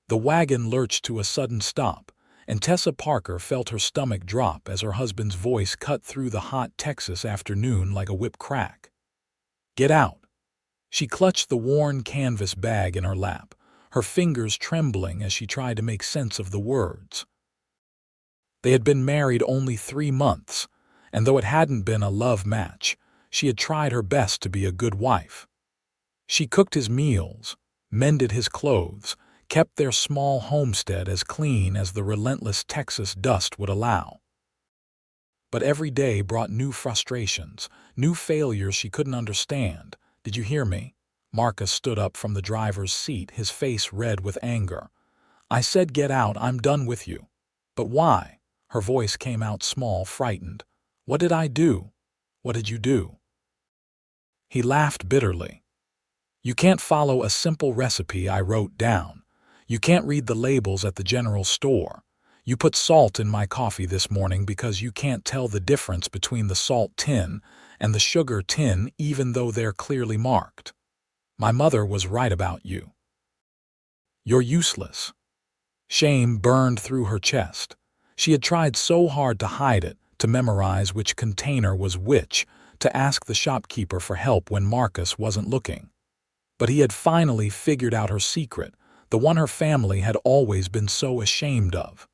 The wagon lurched to a sudden stop, and Tessa Parker felt her stomach drop as her husband's voice cut through the hot Texas afternoon like a whip crack. "Get out." She clutched the worn canvas bag in her lap, her fingers trembling as she tried to make sense of the words. They had been married only 3 months, and though it hadn't been a love match, she had tried her best to be a good wife. She cooked his meals, mended his clothes, kept their small homestead as clean as the relentless Texas dust would allow. But every day brought new frustrations, new failures she couldn't understand. "Did you hear me?" Marcus stood up from the driver's seat, his face red with anger. "I said get out, I'm done with you." "But why?" Her voice came out small, frightened. "What did I do?" "What did you do?" He laughed bitterly. "You can't follow a simple recipe I wrote down. You can't read the labels at the general store. You put salt in my coffee this morning because you can't tell the difference between the salt tin and the sugar tin even though they're clearly marked. My mother was right about you. You're useless." Shame burned through her chest. She had tried so hard to hide it, to memorize which container was which, to ask the shopkeeper for help when Marcus wasn't looking. But he had finally figured out her secret, the one her family had always been so ashamed of.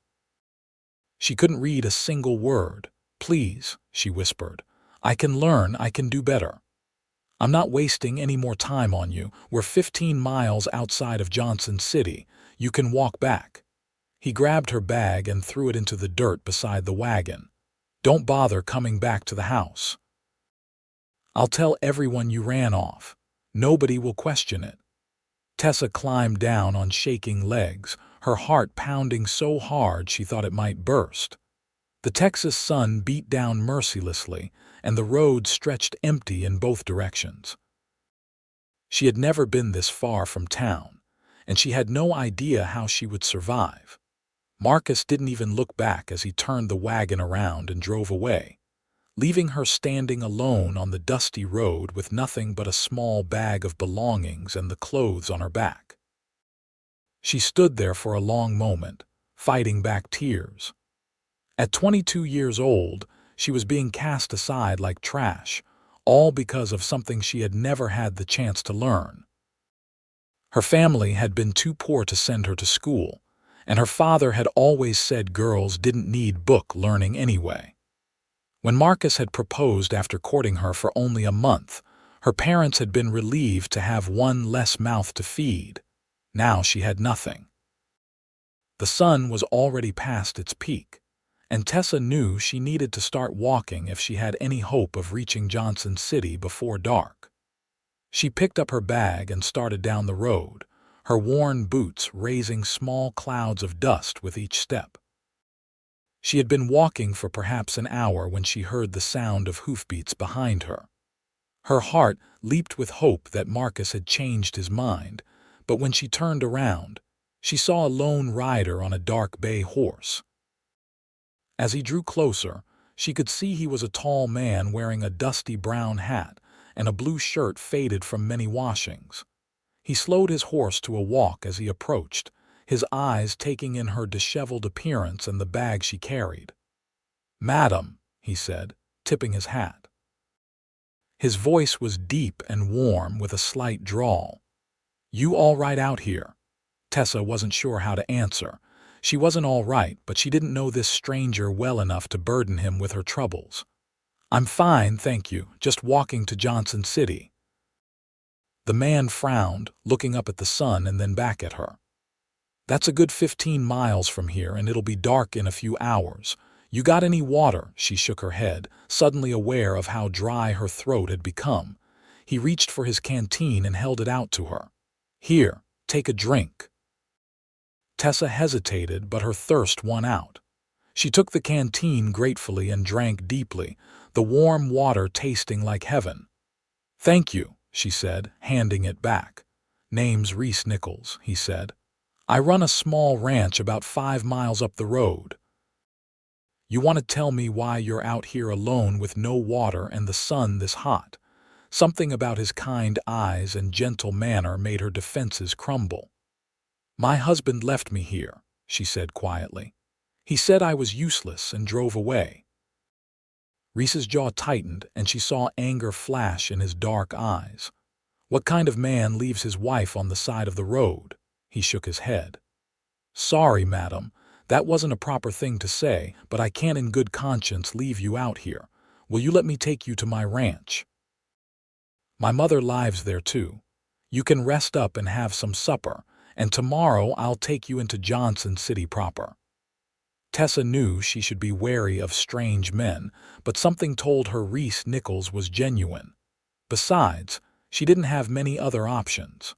She couldn't read a single word. "Please," she whispered. "I can learn, I can do better. I'm not wasting any more time on you. We're 15 miles outside of Johnson City. You can walk back." He grabbed her bag and threw it into the dirt beside the wagon. "Don't bother coming back to the house. I'll tell everyone you ran off. Nobody will question it." Tessa climbed down on shaking legs, her heart pounding so hard she thought it might burst. The Texas sun beat down mercilessly, and the road stretched empty in both directions. She had never been this far from town, and she had no idea how she would survive. Marcus didn't even look back as he turned the wagon around and drove away, leaving her standing alone on the dusty road with nothing but a small bag of belongings and the clothes on her back. She stood there for a long moment, fighting back tears. At 22 years old, she was being cast aside like trash, all because of something she had never had the chance to learn. Her family had been too poor to send her to school, and her father had always said girls didn't need book learning anyway. When Marcus had proposed after courting her for only a month, her parents had been relieved to have one less mouth to feed. Now she had nothing. The sun was already past its peak, and Tessa knew she needed to start walking if she had any hope of reaching Johnson City before dark. She picked up her bag and started down the road, her worn boots raising small clouds of dust with each step. She had been walking for perhaps an hour when she heard the sound of hoofbeats behind her. Her heart leaped with hope that Marcus had changed his mind, but when she turned around, she saw a lone rider on a dark bay horse. As he drew closer, she could see he was a tall man wearing a dusty brown hat and a blue shirt faded from many washings. He slowed his horse to a walk as he approached, his eyes taking in her disheveled appearance and the bag she carried. "Madam," he said, tipping his hat. His voice was deep and warm with a slight drawl. "You all right out here?" Tessa wasn't sure how to answer. She wasn't all right, but she didn't know this stranger well enough to burden him with her troubles. "I'm fine, thank you, just walking to Johnson City." The man frowned, looking up at the sun and then back at her. "That's a good 15 miles from here, and it'll be dark in a few hours. You got any water?" She shook her head, suddenly aware of how dry her throat had become. He reached for his canteen and held it out to her. "Here, take a drink." Tessa hesitated, but her thirst won out. She took the canteen gratefully and drank deeply, the warm water tasting like heaven. "Thank you," she said, handing it back. "Name's Reese Nichols," he said. "I run a small ranch about 5 miles up the road." "You want to tell me why you're out here alone with no water and the sun this hot?" Something about his kind eyes and gentle manner made her defenses crumble. My husband left me here, she said quietly. He said I was useless and drove away. Reese's jaw tightened and she saw anger flash in his dark eyes. What kind of man leaves his wife on the side of the road? He shook his head. Sorry, madam. That wasn't a proper thing to say, but I can't in good conscience leave you out here. Will you let me take you to my ranch? My mother lives there too. You can rest up and have some supper, and tomorrow I'll take you into Johnson City proper. Tessa knew she should be wary of strange men, but something told her Reese Nichols was genuine. Besides, she didn't have many other options.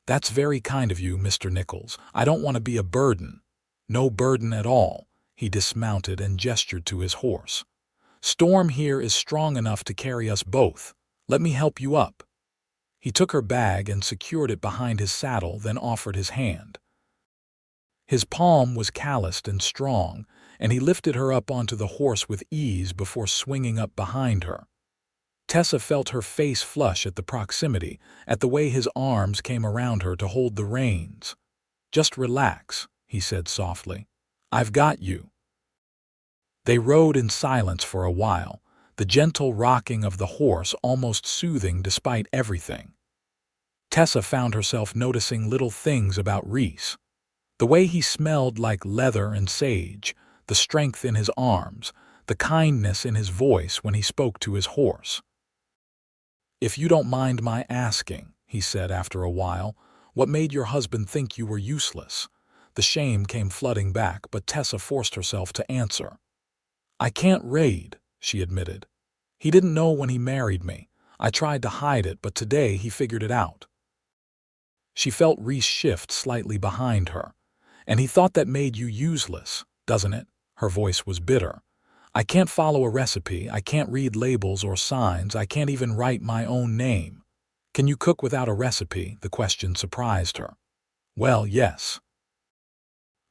That's very kind of you, Mr. Nichols. I don't want to be a burden. No burden at all. He dismounted and gestured to his horse. Storm here is strong enough to carry us both. Let me help you up. He took her bag and secured it behind his saddle, then offered his hand. His palm was calloused and strong, and he lifted her up onto the horse with ease before swinging up behind her. Tessa felt her face flush at the proximity, at the way his arms came around her to hold the reins. Just relax, he said softly. I've got you. They rode in silence for a while, the gentle rocking of the horse almost soothing despite everything. Tessa found herself noticing little things about Reese. The way he smelled like leather and sage, the strength in his arms, the kindness in his voice when he spoke to his horse. If you don't mind my asking, he said after a while, what made your husband think you were useless? The shame came flooding back, but Tessa forced herself to answer. I can't raid, she admitted. He didn't know when he married me. I tried to hide it, but today he figured it out. She felt Reese shift slightly behind her. And he thought that made you useless, doesn't it? Her voice was bitter. I can't follow a recipe, I can't read labels or signs, I can't even write my own name. Can you cook without a recipe? The question surprised her. Well, yes.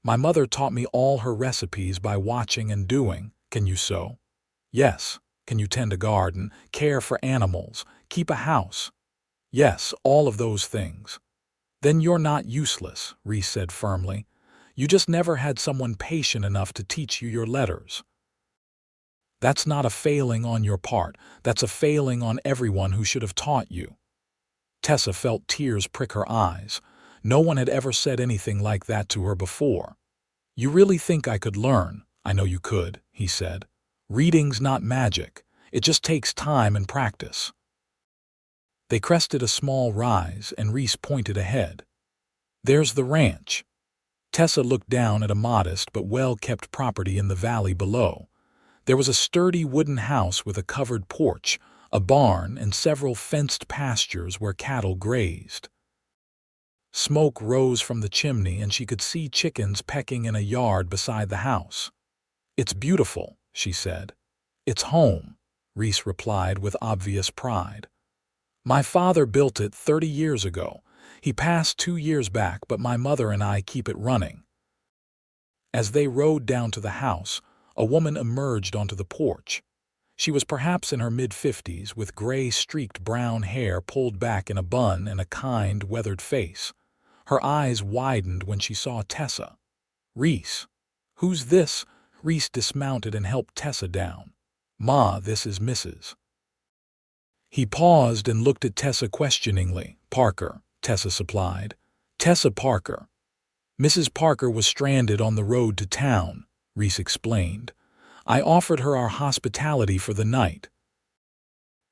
My mother taught me all her recipes by watching and doing. Can you sew? Yes. Can you tend a garden, care for animals, keep a house? Yes, all of those things. Then you're not useless, Reese said firmly. You just never had someone patient enough to teach you your letters. That's not a failing on your part. That's a failing on everyone who should have taught you. Tessa felt tears prick her eyes. No one had ever said anything like that to her before. You really think I could learn? I know you could, he said. Reading's not magic. It just takes time and practice. They crested a small rise, and Reese pointed ahead. There's the ranch. Tessa looked down at a modest but well-kept property in the valley below. There was a sturdy wooden house with a covered porch, a barn, and several fenced pastures where cattle grazed. Smoke rose from the chimney, and she could see chickens pecking in a yard beside the house. It's beautiful, she said. It's home, Reese replied with obvious pride. My father built it 30 years ago. He passed 2 years back, but my mother and I keep it running. As they rode down to the house, a woman emerged onto the porch. She was perhaps in her mid-50s, with gray-streaked brown hair pulled back in a bun and a kind, weathered face. Her eyes widened when she saw Tessa. Reese. Who's this? Reese dismounted and helped Tessa down. Ma, this is Mrs. He paused and looked at Tessa questioningly. Parker, Tessa supplied. Tessa Parker. Mrs. Parker was stranded on the road to town, Reese explained. I offered her our hospitality for the night.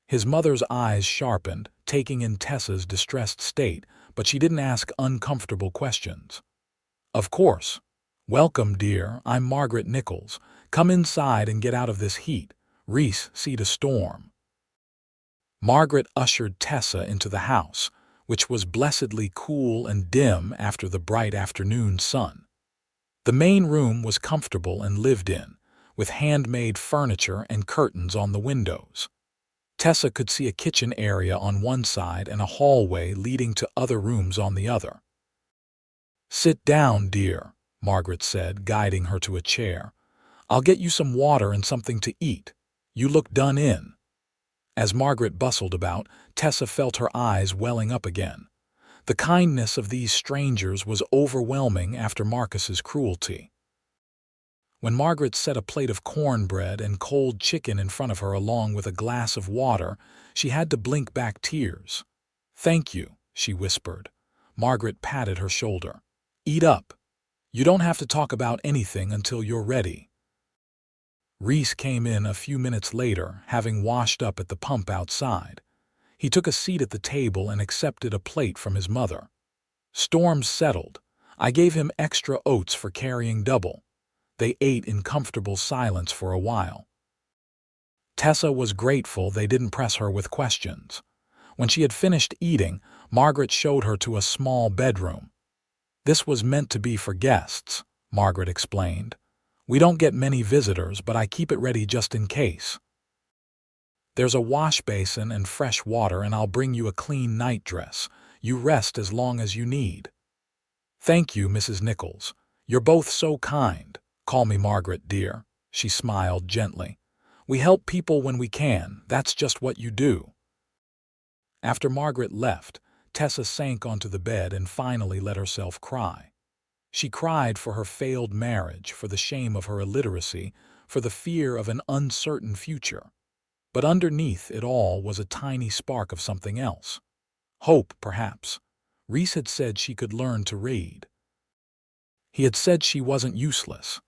His mother's eyes sharpened, taking in Tessa's distressed state, but she didn't ask uncomfortable questions. Of course. Welcome, dear. I'm Margaret Nichols. Come inside and get out of this heat. Reese, see a storm. Margaret ushered Tessa into the house, which was blessedly cool and dim after the bright afternoon sun. The main room was comfortable and lived in, with handmade furniture and curtains on the windows. Tessa could see a kitchen area on one side and a hallway leading to other rooms on the other. Sit down, dear, Margaret said, guiding her to a chair. I'll get you some water and something to eat. You look done in. As Margaret bustled about, Tessa felt her eyes welling up again. The kindness of these strangers was overwhelming after Marcus's cruelty. When Margaret set a plate of cornbread and cold chicken in front of her along with a glass of water, she had to blink back tears. "Thank you," she whispered. Margaret patted her shoulder. "Eat up. You don't have to talk about anything until you're ready." Reese came in a few minutes later, having washed up at the pump outside. He took a seat at the table and accepted a plate from his mother. Storms settled. I gave him extra oats for carrying double. They ate in comfortable silence for a while. Tessa was grateful they didn't press her with questions. When she had finished eating, Margaret showed her to a small bedroom. "This was meant to be for guests," Margaret explained. "We don't get many visitors, but I keep it ready just in case. There's a wash basin and fresh water, and I'll bring you a clean nightdress. You rest as long as you need." "Thank you, Mrs. Nichols. You're both so kind. Call me Margaret, dear," she smiled gently. "We help people when we can. That's just what you do." After Margaret left, Tessa sank onto the bed and finally let herself cry. She cried for her failed marriage, for the shame of her illiteracy, for the fear of an uncertain future. But underneath it all was a tiny spark of something else. Hope, perhaps. Reese had said she could learn to read. He had said she wasn't useless.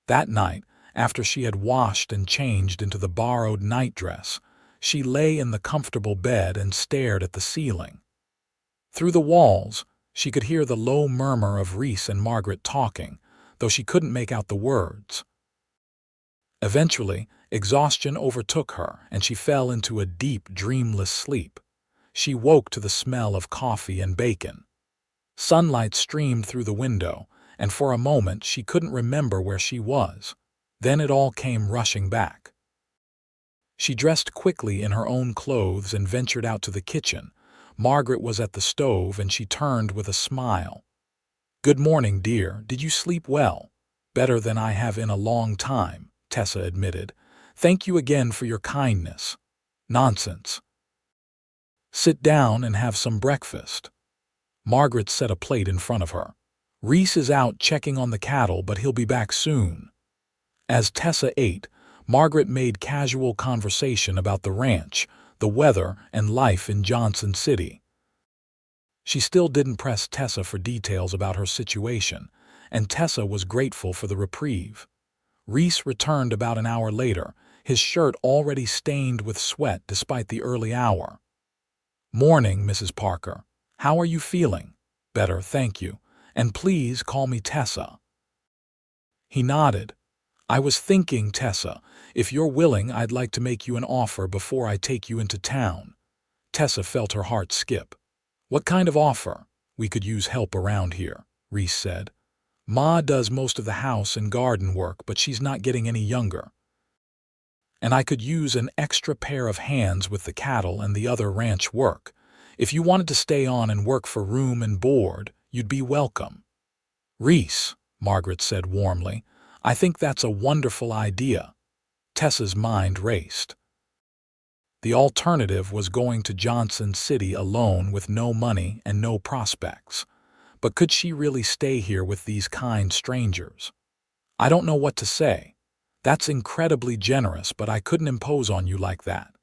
That night, after she had washed and changed into the borrowed nightdress, she lay in the comfortable bed and stared at the ceiling. Through the walls, she could hear the low murmur of Reese and Margaret talking, though she couldn't make out the words. Eventually, exhaustion overtook her, and she fell into a deep, dreamless sleep. She woke to the smell of coffee and bacon. Sunlight streamed through the window, and for a moment she couldn't remember where she was. Then it all came rushing back. She dressed quickly in her own clothes and ventured out to the kitchen. Margaret was at the stove, and she turned with a smile. "Good morning, dear. Did you sleep well?" "Better than I have in a long time," Tessa admitted. "Thank you again for your kindness." "Nonsense. Sit down and have some breakfast." Margaret set a plate in front of her. "Reese is out checking on the cattle, but he'll be back soon." As Tessa ate, Margaret made casual conversation about the ranch, the weather, and life in Johnson City. She still didn't press Tessa for details about her situation, and Tessa was grateful for the reprieve. Reese returned about an hour later, his shirt already stained with sweat despite the early hour. "Morning, Mrs. Parker. How are you feeling?" "Better, thank you. And please call me Tessa." He nodded. "I was thinking, Tessa, if you're willing, I'd like to make you an offer before I take you into town." Tessa felt her heart skip. "What kind of offer?" "We could use help around here," Reese said. "Ma does most of the house and garden work, but she's not getting any younger. And I could use an extra pair of hands with the cattle and the other ranch work. If you wanted to stay on and work for room and board, you'd be welcome." "Reese," Margaret said warmly, "I think that's a wonderful idea." Tessa's mind raced. The alternative was going to Johnson City alone with no money and no prospects. But could she really stay here with these kind strangers? "I don't know what to say. That's incredibly generous, but I couldn't impose on you like that."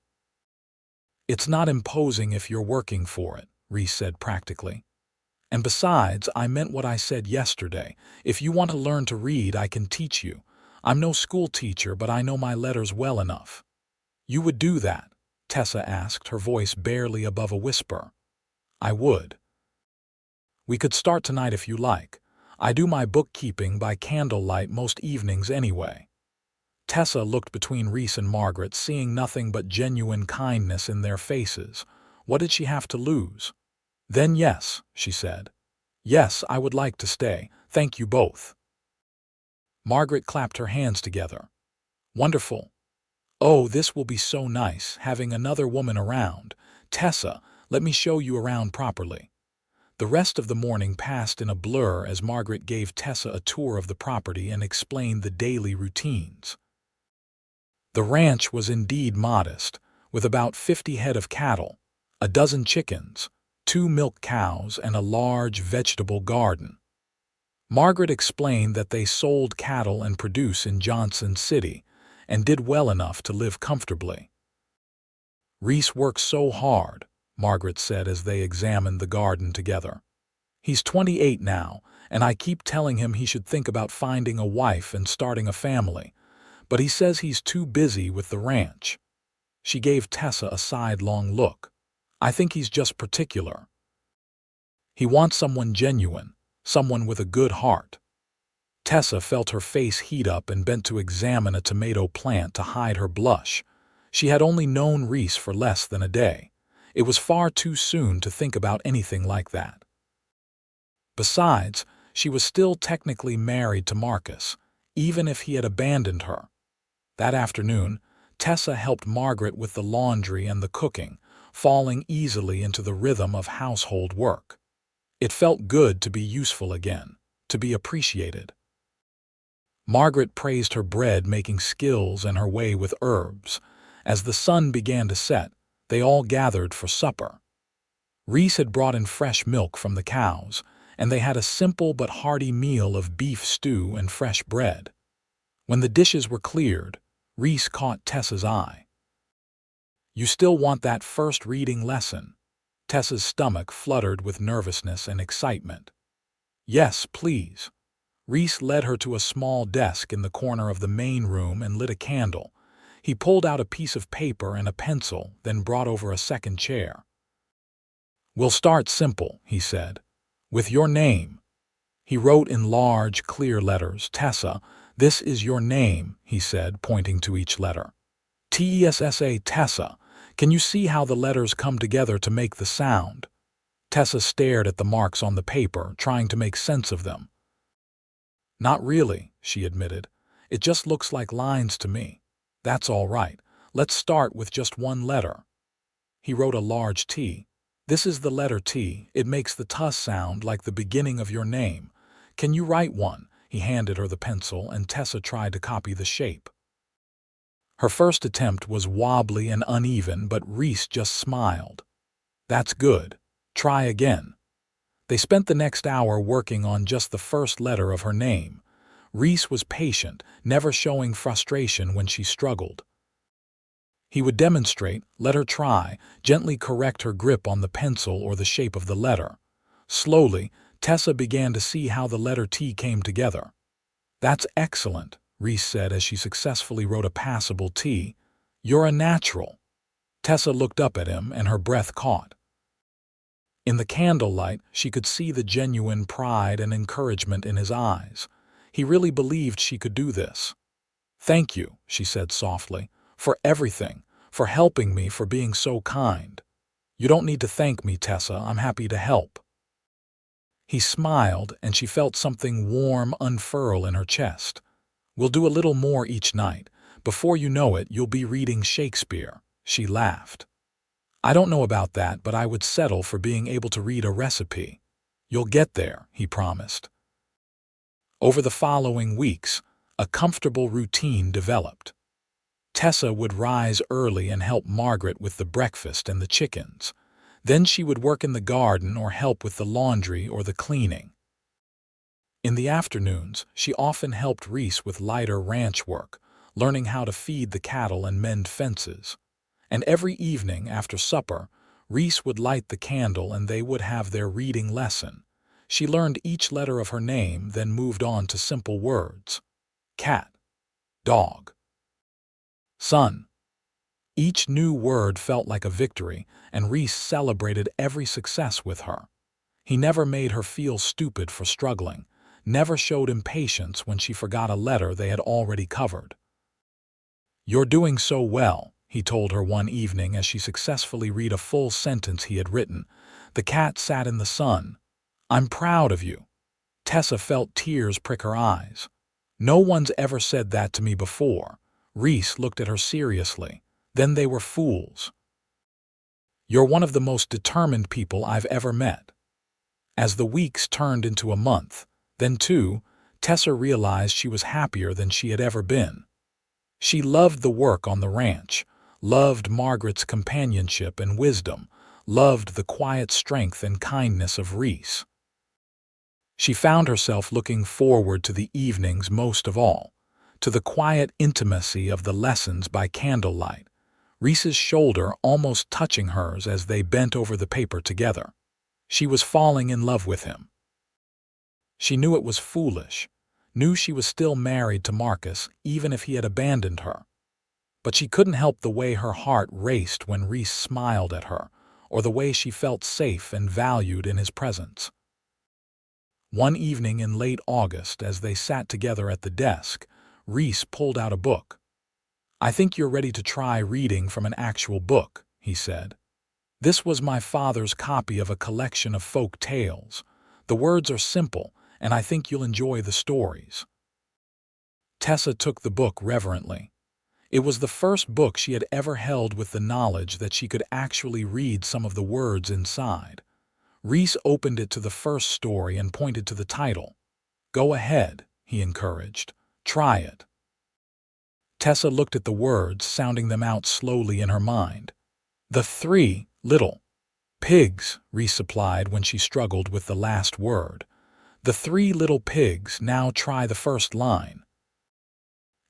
"It's not imposing if you're working for it," Reese said practically. "And besides, I meant what I said yesterday. If you want to learn to read, I can teach you. I'm no school teacher, but I know my letters well enough." "You would do that?" Tessa asked, her voice barely above a whisper. "I would. We could start tonight if you like. I do my bookkeeping by candlelight most evenings anyway." Tessa looked between Reese and Margaret, seeing nothing but genuine kindness in their faces. What did she have to lose? "Then yes," she said. "Yes, I would like to stay. Thank you both." Margaret clapped her hands together. "Wonderful. Oh, this will be so nice, having another woman around. Tessa, let me show you around properly." The rest of the morning passed in a blur as Margaret gave Tessa a tour of the property and explained the daily routines. The ranch was indeed modest, with about 50 head of cattle, a dozen chickens, 2 milk cows, and a large vegetable garden. Margaret explained that they sold cattle and produce in Johnson City and did well enough to live comfortably. Reese works so hard, Margaret said as they examined the garden together. He's 28 now, and I keep telling him he should think about finding a wife and starting a family, but he says he's too busy with the ranch. She gave Tessa a sidelong look. I think he's just particular. He wants someone genuine, someone with a good heart. Tessa felt her face heat up and bent to examine a tomato plant to hide her blush. She had only known Reese for less than a day. It was far too soon to think about anything like that. Besides, she was still technically married to Marcus, even if he had abandoned her. That afternoon, Tessa helped Margaret with the laundry and the cooking, falling easily into the rhythm of household work. It felt good to be useful again, to be appreciated. Margaret praised her bread-making skills and her way with herbs. As the sun began to set, they all gathered for supper. Reese had brought in fresh milk from the cows, and they had a simple but hearty meal of beef stew and fresh bread. When the dishes were cleared, Reese caught Tessa's eye. "You still want that first reading lesson?" Tessa's stomach fluttered with nervousness and excitement. "Yes, please." Reese led her to a small desk in the corner of the main room and lit a candle. He pulled out a piece of paper and a pencil, then brought over a second chair. "We'll start simple," he said. "With your name." He wrote in large, clear letters, "Tessa, this is your name," he said, pointing to each letter. "Tessa, Tessa. Can you see how the letters come together to make the sound?" Tessa stared at the marks on the paper, trying to make sense of them. "Not really," she admitted. "It just looks like lines to me." "That's all right. Let's start with just one letter." He wrote a large T. "This is the letter T. It makes the T sound like the beginning of your name. Can you write one?" He handed her the pencil, and Tessa tried to copy the shape. Her first attempt was wobbly and uneven, but Reese just smiled. "That's good. Try again." They spent the next hour working on just the first letter of her name. Reese was patient, never showing frustration when she struggled. He would demonstrate, let her try, gently correct her grip on the pencil or the shape of the letter. Slowly, Tessa began to see how the letter T came together. "That's excellent," Reese said as she successfully wrote a passable T. "You're a natural." Tessa looked up at him, and her breath caught. In the candlelight, she could see the genuine pride and encouragement in his eyes. He really believed she could do this. "Thank you," she said softly, "for everything, for helping me, for being so kind." "You don't need to thank me, Tessa. I'm happy to help." He smiled, and she felt something warm unfurl in her chest. "We'll do a little more each night. Before you know it, you'll be reading Shakespeare." She laughed. "I don't know about that, but I would settle for being able to read a recipe." "You'll get there," he promised. Over the following weeks, a comfortable routine developed. Tessa would rise early and help Margaret with the breakfast and the chickens. Then she would work in the garden or help with the laundry or the cleaning. In the afternoons, she often helped Reese with lighter ranch work, learning how to feed the cattle and mend fences. And every evening after supper, Reese would light the candle and they would have their reading lesson. She learned each letter of her name, then moved on to simple words. Cat, dog, sun. Each new word felt like a victory, and Reese celebrated every success with her. He never made her feel stupid for struggling, never showed impatience when she forgot a letter they had already covered. "You're doing so well," he told her one evening as she successfully read a full sentence he had written. "The cat sat in the sun. I'm proud of you." Tessa felt tears prick her eyes. "No one's ever said that to me before." Reese looked at her seriously. "Then they were fools." "You're one of the most determined people I've ever met." As the weeks turned into a month, then two, Tessa realized she was happier than she had ever been. She loved the work on the ranch, loved Margaret's companionship and wisdom, loved the quiet strength and kindness of Reese. She found herself looking forward to the evenings most of all, to the quiet intimacy of the lessons by candlelight, Reese's shoulder almost touching hers as they bent over the paper together. She was falling in love with him. She knew it was foolish, knew she was still married to Marcus even if he had abandoned her. But she couldn't help the way her heart raced when Reese smiled at her, or the way she felt safe and valued in his presence. One evening in late August, as they sat together at the desk, Reese pulled out a book. "I think you're ready to try reading from an actual book," he said. "This was my father's copy of a collection of folk tales. The words are simple, and I think you'll enjoy the stories." Tessa took the book reverently. It was the first book she had ever held with the knowledge that she could actually read some of the words inside. Reese opened it to the first story and pointed to the title. "Go ahead," he encouraged. "Try it." Tessa looked at the words, sounding them out slowly in her mind. "The 3 little pigs," Reese supplied when she struggled with the last word. "The 3 little pigs, now try the first line."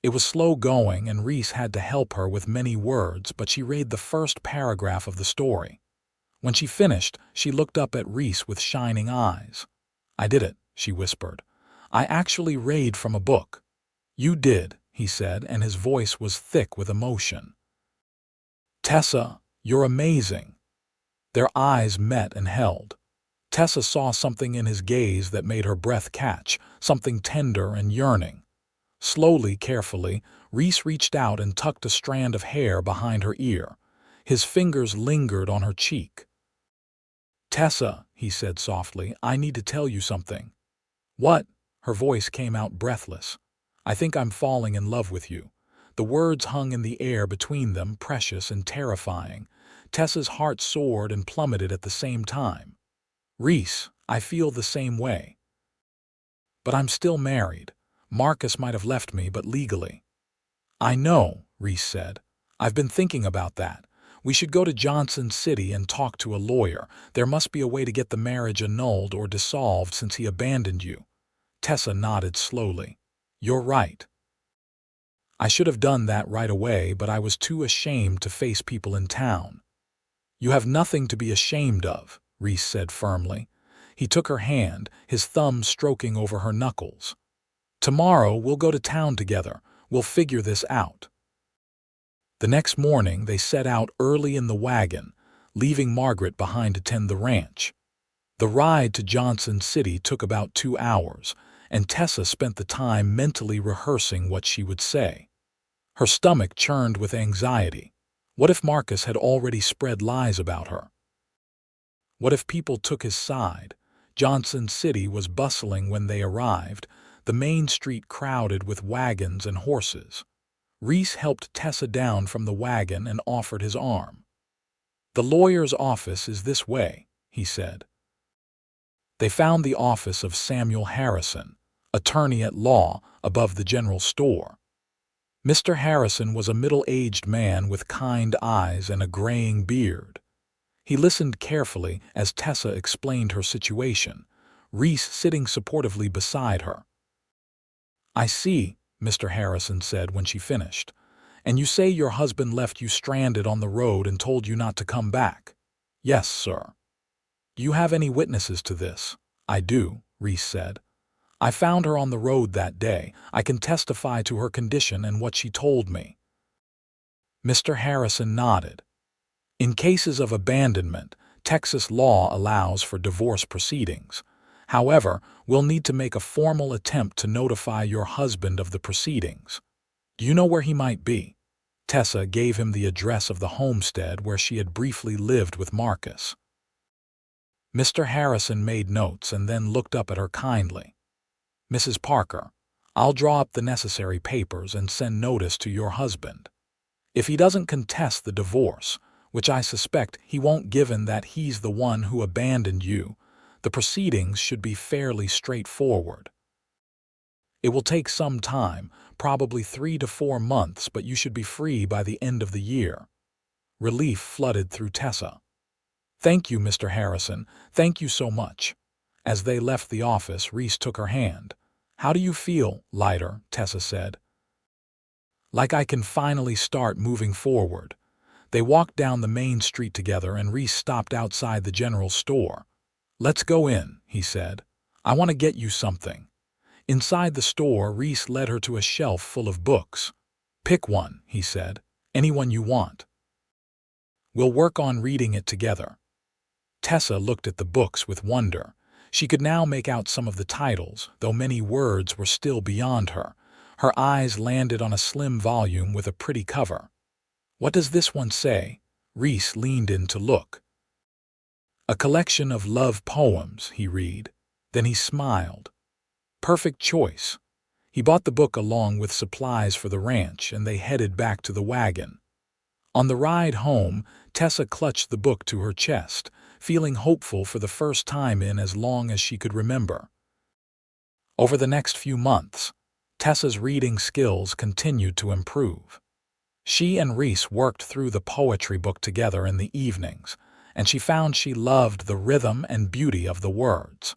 It was slow going, and Reese had to help her with many words, but she read the first paragraph of the story. When she finished, she looked up at Reese with shining eyes. "I did it," she whispered. "I actually read from a book." "You did," he said, and his voice was thick with emotion. "Tessa, you're amazing." Their eyes met and held. Tessa saw something in his gaze that made her breath catch, something tender and yearning. Slowly, carefully, Reese reached out and tucked a strand of hair behind her ear. His fingers lingered on her cheek. "Tessa," he said softly, "I need to tell you something." "What?" Her voice came out breathless. "I think I'm falling in love with you." The words hung in the air between them, precious and terrifying. Tessa's heart soared and plummeted at the same time. "Reese, I feel the same way. But I'm still married. Marcus might have left me, but legally." "I know," Reese said. "I've been thinking about that. We should go to Johnson City and talk to a lawyer. There must be a way to get the marriage annulled or dissolved since he abandoned you." Tessa nodded slowly. "You're right. I should have done that right away, but I was too ashamed to face people in town." "You have nothing to be ashamed of," Reese said firmly. He took her hand, his thumb stroking over her knuckles. "Tomorrow we'll go to town together. We'll figure this out." The next morning they set out early in the wagon, leaving Margaret behind to tend the ranch. The ride to Johnson City took about 2 hours, and Tessa spent the time mentally rehearsing what she would say. Her stomach churned with anxiety. What if Marcus had already spread lies about her? What if people took his side? Johnson City was bustling when they arrived, the main street crowded with wagons and horses. Reese helped Tessa down from the wagon and offered his arm. "The lawyer's office is this way," he said. They found the office of Samuel Harrison, attorney at law, above the general store. Mr. Harrison was a middle-aged man with kind eyes and a graying beard. He listened carefully as Tessa explained her situation, Reese sitting supportively beside her. "I see," Mr. Harrison said when she finished. "And you say your husband left you stranded on the road and told you not to come back?" "Yes, sir." "Do you have any witnesses to this?" "I do," Reese said. "I found her on the road that day. I can testify to her condition and what she told me." Mr. Harrison nodded. "In cases of abandonment, Texas law allows for divorce proceedings. However, we'll need to make a formal attempt to notify your husband of the proceedings. Do you know where he might be?" Tessa gave him the address of the homestead where she had briefly lived with Marcus. Mr. Harrison made notes and then looked up at her kindly. "Mrs. Parker, I'll draw up the necessary papers and send notice to your husband. If he doesn't contest the divorce, which I suspect he won't given that he's the one who abandoned you, the proceedings should be fairly straightforward. It will take some time, probably 3 to 4 months, but you should be free by the end of the year." Relief flooded through Tessa. "Thank you, Mr. Harrison. Thank you so much." As they left the office, Reese took her hand. "How do you feel?" "Lighter," Tessa said. "Like I can finally start moving forward." They walked down the main street together and Reese stopped outside the general store. "Let's go in," he said. "I want to get you something." Inside the store, Reese led her to a shelf full of books. "Pick one," he said. "Any one you want. We'll work on reading it together." Tessa looked at the books with wonder. She could now make out some of the titles, though many words were still beyond her. Her eyes landed on a slim volume with a pretty cover. "What does this one say?" Reese leaned in to look. "A collection of love poems," he read. Then he smiled. "Perfect choice." He bought the book along with supplies for the ranch, and they headed back to the wagon. On the ride home, Tessa clutched the book to her chest, feeling hopeful for the first time in as long as she could remember. Over the next few months, Tessa's reading skills continued to improve. She and Reese worked through the poetry book together in the evenings, and she found she loved the rhythm and beauty of the words.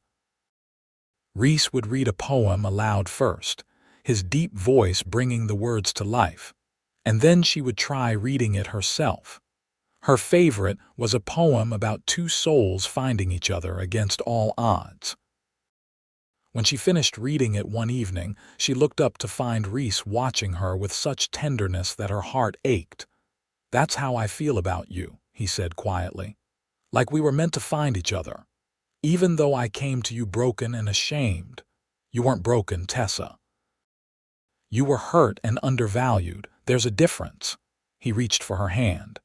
Reese would read a poem aloud first, his deep voice bringing the words to life, and then she would try reading it herself. Her favorite was a poem about two souls finding each other against all odds. When she finished reading it one evening, she looked up to find Reese watching her with such tenderness that her heart ached. "That's how I feel about you," he said quietly. "Like we were meant to find each other. Even though I came to you broken and ashamed." "You weren't broken, Tessa. You were hurt and undervalued. There's a difference." He reached for her hand.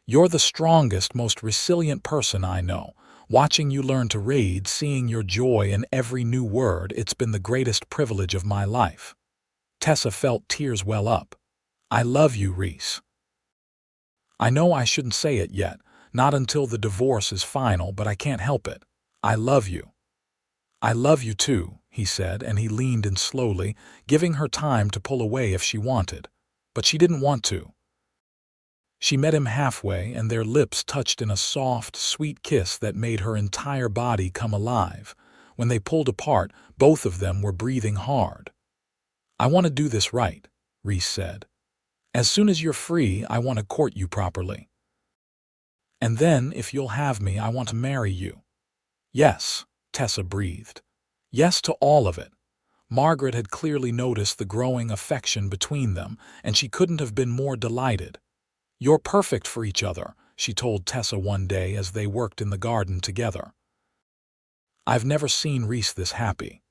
"You're the strongest, most resilient person I know. Watching you learn to read, seeing your joy in every new word, it's been the greatest privilege of my life." Tessa felt tears well up. "I love you, Reese. I know I shouldn't say it yet, not until the divorce is final, but I can't help it. I love you." "I love you too," he said, and he leaned in slowly, giving her time to pull away if she wanted. But she didn't want to. She met him halfway, and their lips touched in a soft, sweet kiss that made her entire body come alive. When they pulled apart, both of them were breathing hard. "I want to do this right," Reese said. "As soon as you're free, I want to court you properly. And then, if you'll have me, I want to marry you." "Yes," Tessa breathed. "Yes to all of it." Margaret had clearly noticed the growing affection between them, and she couldn't have been more delighted. "You're perfect for each other," she told Tessa one day as they worked in the garden together. "I've never seen Reese this happy.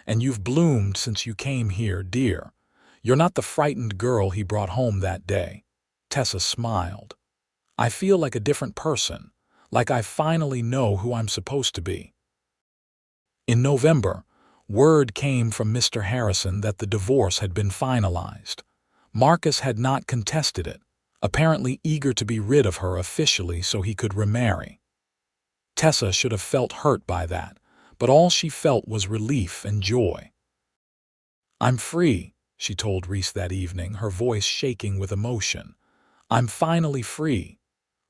And you've bloomed since you came here, dear. You're not the frightened girl he brought home that day." Tessa smiled. "I feel like a different person, like I finally know who I'm supposed to be." In November, word came from Mr. Harrison that the divorce had been finalized. Marcus had not contested it, apparently eager to be rid of her officially so he could remarry. Tessa should have felt hurt by that, but all she felt was relief and joy. "I'm free," she told Reese that evening, her voice shaking with emotion. "I'm finally free."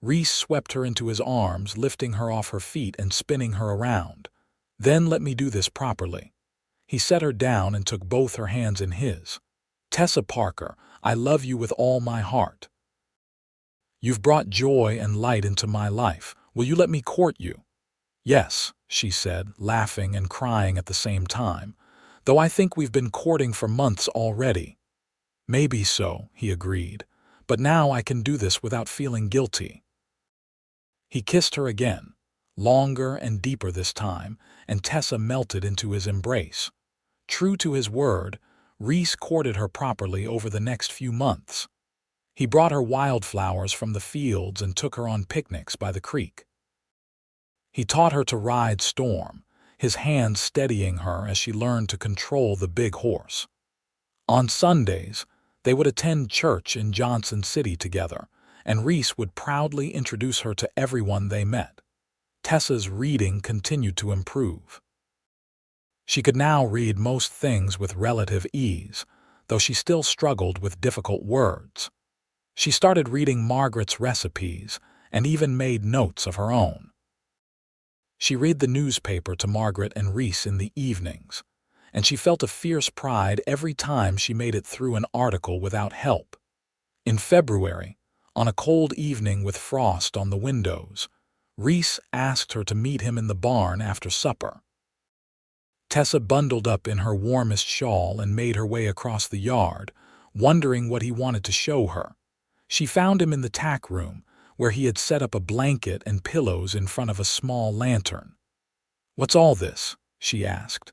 Reese swept her into his arms, lifting her off her feet and spinning her around. "Then let me do this properly." He set her down and took both her hands in his. "Tessa Parker, I love you with all my heart. You've brought joy and light into my life. Will you let me court you?" "Yes," she said, laughing and crying at the same time, "though I think we've been courting for months already." "Maybe so," he agreed, "but now I can do this without feeling guilty." He kissed her again, longer and deeper this time, and Tessa melted into his embrace. True to his word, Reese courted her properly over the next few months. He brought her wildflowers from the fields and took her on picnics by the creek. He taught her to ride Storm, his hands steadying her as she learned to control the big horse. On Sundays, they would attend church in Johnson City together, and Reese would proudly introduce her to everyone they met. Tessa's reading continued to improve. She could now read most things with relative ease, though she still struggled with difficult words. She started reading Margaret's recipes and even made notes of her own. She read the newspaper to Margaret and Reese in the evenings, and she felt a fierce pride every time she made it through an article without help. In February, on a cold evening with frost on the windows, Reese asked her to meet him in the barn after supper. Tessa bundled up in her warmest shawl and made her way across the yard, wondering what he wanted to show her. She found him in the tack room, where he had set up a blanket and pillows in front of a small lantern. "What's all this?" she asked.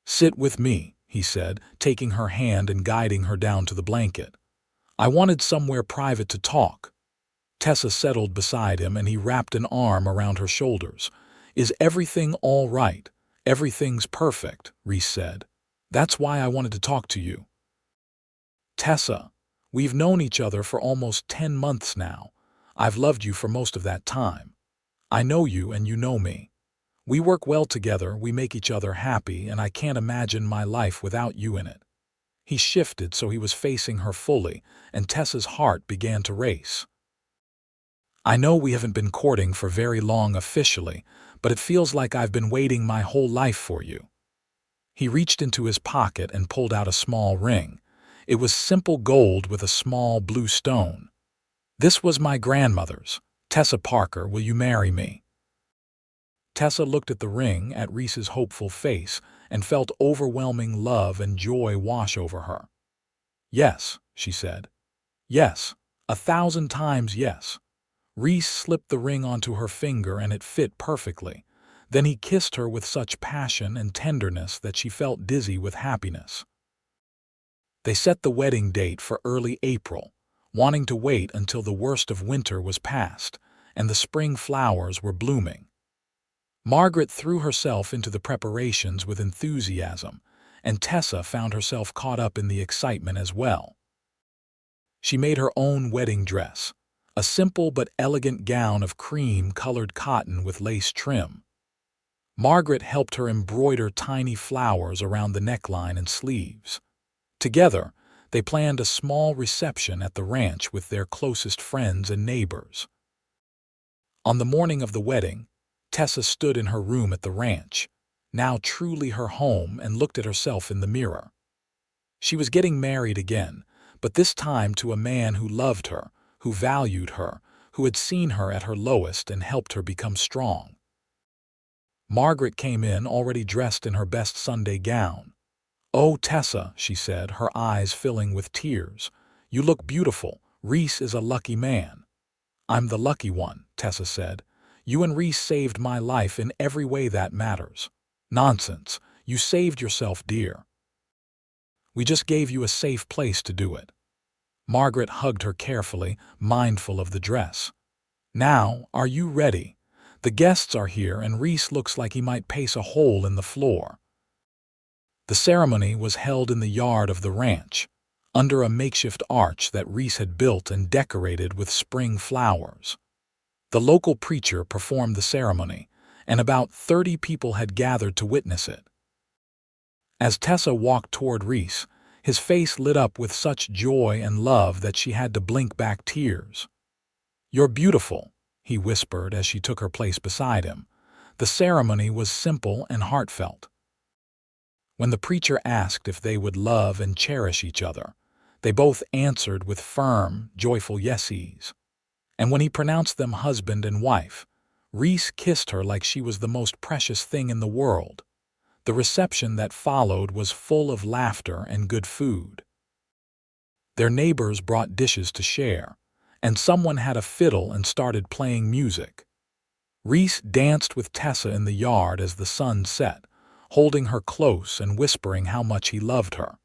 "Sit with me," he said, taking her hand and guiding her down to the blanket. "I wanted somewhere private to talk." Tessa settled beside him and he wrapped an arm around her shoulders. "Is everything all right?" "Everything's perfect," Reese said. "That's why I wanted to talk to you." "Tessa, we've known each other for almost 10 months now. I've loved you for most of that time. I know you and you know me. We work well together, we make each other happy, and I can't imagine my life without you in it." He shifted so he was facing her fully, and Tessa's heart began to race. "I know we haven't been courting for very long officially, but it feels like I've been waiting my whole life for you." He reached into his pocket and pulled out a small ring. It was simple gold with a small blue stone. "This was my grandmother's. Tessa Parker, will you marry me?" Tessa looked at the ring, at Reese's hopeful face, and felt overwhelming love and joy wash over her. "Yes," she said. "Yes, 1,000 times yes." Reese slipped the ring onto her finger and it fit perfectly. Then he kissed her with such passion and tenderness that she felt dizzy with happiness. They set the wedding date for early April, wanting to wait until the worst of winter was past and the spring flowers were blooming. Margaret threw herself into the preparations with enthusiasm, and Tessa found herself caught up in the excitement as well. She made her own wedding dress, a simple but elegant gown of cream-colored cotton with lace trim. Margaret helped her embroider tiny flowers around the neckline and sleeves. Together, they planned a small reception at the ranch with their closest friends and neighbors. On the morning of the wedding, Tessa stood in her room at the ranch, now truly her home, and looked at herself in the mirror. She was getting married again, but this time to a man who loved her, who valued her, who had seen her at her lowest and helped her become strong. Margaret came in already dressed in her best Sunday gown. "Oh, Tessa," she said, her eyes filling with tears. "You look beautiful. Reese is a lucky man." "I'm the lucky one," Tessa said. "You and Reese saved my life in every way that matters." "Nonsense. You saved yourself, dear. We just gave you a safe place to do it." Margaret hugged her carefully, mindful of the dress. "Now, are you ready? The guests are here and Reese looks like he might pace a hole in the floor." The ceremony was held in the yard of the ranch, under a makeshift arch that Reese had built and decorated with spring flowers. The local preacher performed the ceremony, and about 30 people had gathered to witness it. As Tessa walked toward Reese, his face lit up with such joy and love that she had to blink back tears. "You're beautiful," he whispered as she took her place beside him. The ceremony was simple and heartfelt. When the preacher asked if they would love and cherish each other, they both answered with firm, joyful yeses. And when he pronounced them husband and wife, Reese kissed her like she was the most precious thing in the world. The reception that followed was full of laughter and good food. Their neighbors brought dishes to share, and someone had a fiddle and started playing music. Reese danced with Tessa in the yard as the sun set, holding her close and whispering how much he loved her.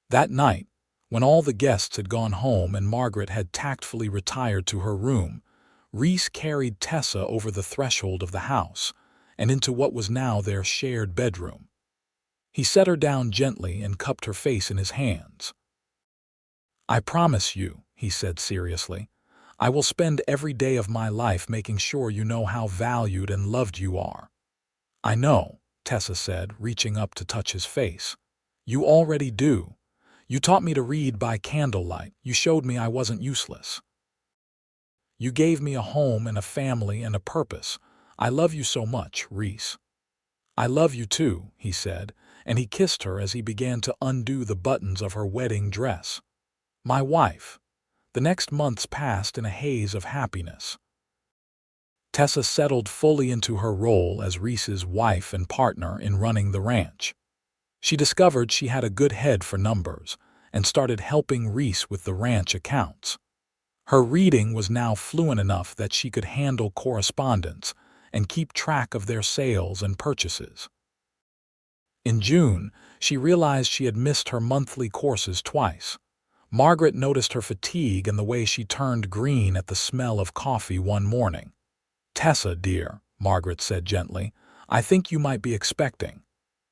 That night, when all the guests had gone home and Margaret had tactfully retired to her room, Reese carried Tessa over the threshold of the house and into what was now their shared bedroom. He set her down gently and cupped her face in his hands. "I promise you," he said seriously, "I will spend every day of my life making sure you know how valued and loved you are." "I know," Tessa said, reaching up to touch his face. "You already do. You taught me to read by candlelight. You showed me I wasn't useless. You gave me a home and a family and a purpose. I love you so much, Reese." "I love you too," he said, and he kissed her as he began to undo the buttons of her wedding dress. "My wife." The next months passed in a haze of happiness. Tessa settled fully into her role as Reese's wife and partner in running the ranch. She discovered she had a good head for numbers and started helping Reese with the ranch accounts. Her reading was now fluent enough that she could handle correspondence and keep track of their sales and purchases. In June, she realized she had missed her monthly courses twice. Margaret noticed her fatigue and the way she turned green at the smell of coffee one morning. "Tessa, dear," Margaret said gently, "I think you might be expecting."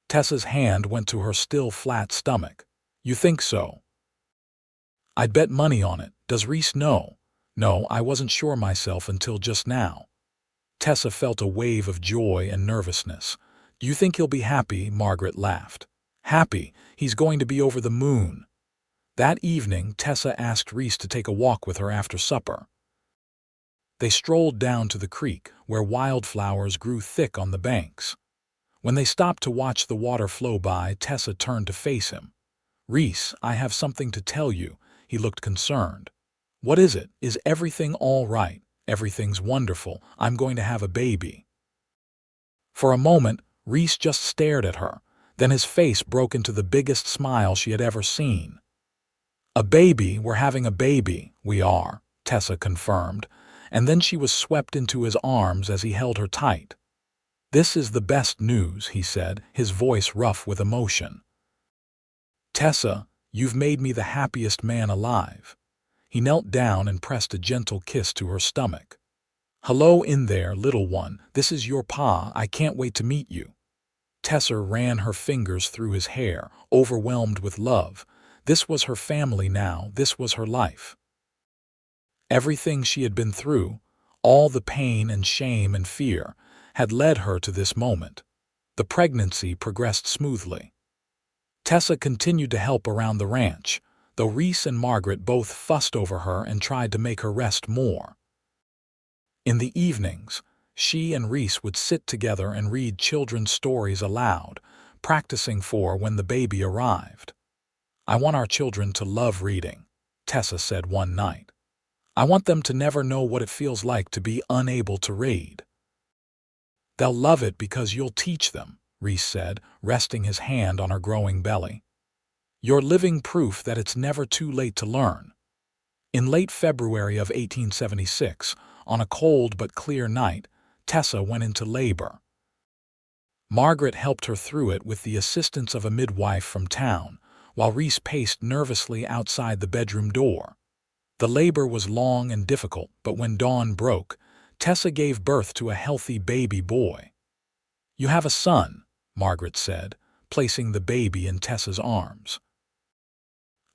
Tessa's hand went to her still flat stomach. "You think so?" "I'd bet money on it. Does Reese know?" "No, I wasn't sure myself until just now." Tessa felt a wave of joy and nervousness. "Do you think he'll be happy?" Margaret laughed. "Happy? He's going to be over the moon." That evening, Tessa asked Reese to take a walk with her after supper. They strolled down to the creek, where wildflowers grew thick on the banks. When they stopped to watch the water flow by, Tessa turned to face him. "Reese, I have something to tell you." He looked concerned. "What is it? Is everything all right?" "Everything's wonderful. I'm going to have a baby." For a moment, Reese just stared at her. Then his face broke into the biggest smile she had ever seen. "A baby? We're having a baby." "We are," Tessa confirmed, and then she was swept into his arms as he held her tight. "This is the best news," he said, his voice rough with emotion. "Tessa, you've made me the happiest man alive." He knelt down and pressed a gentle kiss to her stomach. "Hello in there, little one. This is your pa. I can't wait to meet you." Tessa ran her fingers through his hair, overwhelmed with love. This was her family now. This was her life. Everything she had been through, all the pain and shame and fear, had led her to this moment. The pregnancy progressed smoothly. Tessa continued to help around the ranch, though Reese and Margaret both fussed over her and tried to make her rest more. In the evenings, she and Reese would sit together and read children's stories aloud, practicing for when the baby arrived. "I want our children to love reading," Tessa said one night. "I want them to never know what it feels like to be unable to read." "They'll love it because you'll teach them," Reese said, resting his hand on her growing belly. "You're living proof that it's never too late to learn." In late February of 1876, on a cold but clear night, Tessa went into labor. Margaret helped her through it with the assistance of a midwife from town, while Reese paced nervously outside the bedroom door. The labor was long and difficult, but when dawn broke, Tessa gave birth to a healthy baby boy. "You have a son," Margaret said, placing the baby in Tessa's arms.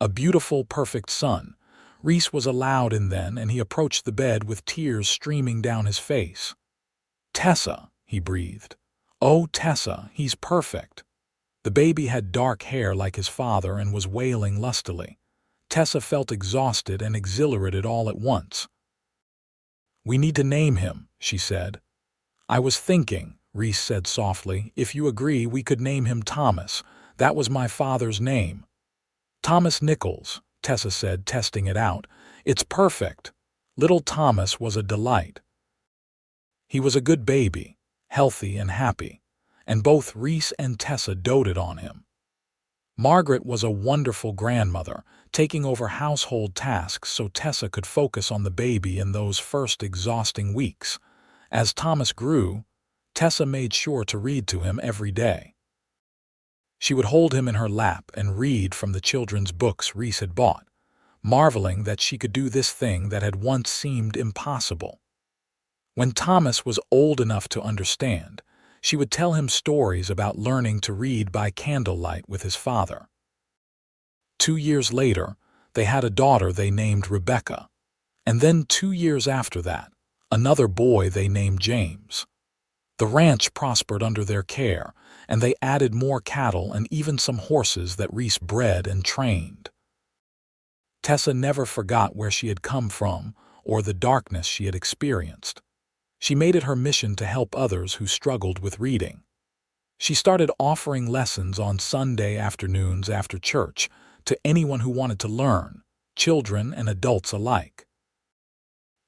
A beautiful, perfect son. Reese was allowed in then, and he approached the bed with tears streaming down his face. "Tessa," he breathed. "Oh, Tessa, he's perfect." The baby had dark hair like his father and was wailing lustily. Tessa felt exhausted and exhilarated all at once. "We need to name him," she said. "I was thinking," Reese said softly, "if you agree we could name him Thomas. That was my father's name." "Thomas Nichols," Tessa said, testing it out. "It's perfect." Little Thomas was a delight. He was a good baby, healthy and happy, and both Reese and Tessa doted on him. Margaret was a wonderful grandmother, taking over household tasks so Tessa could focus on the baby in those first exhausting weeks. As Thomas grew, Tessa made sure to read to him every day. She would hold him in her lap and read from the children's books Reese had bought, marveling that she could do this thing that had once seemed impossible. When Thomas was old enough to understand, she would tell him stories about learning to read by candlelight with his father. 2 years later, they had a daughter they named Rebecca, and then 2 years after that, another boy they named James. The ranch prospered under their care, and they added more cattle and even some horses that Reese bred and trained. Tessa never forgot where she had come from or the darkness she had experienced. She made it her mission to help others who struggled with reading. She started offering lessons on Sunday afternoons after church to anyone who wanted to learn, children and adults alike.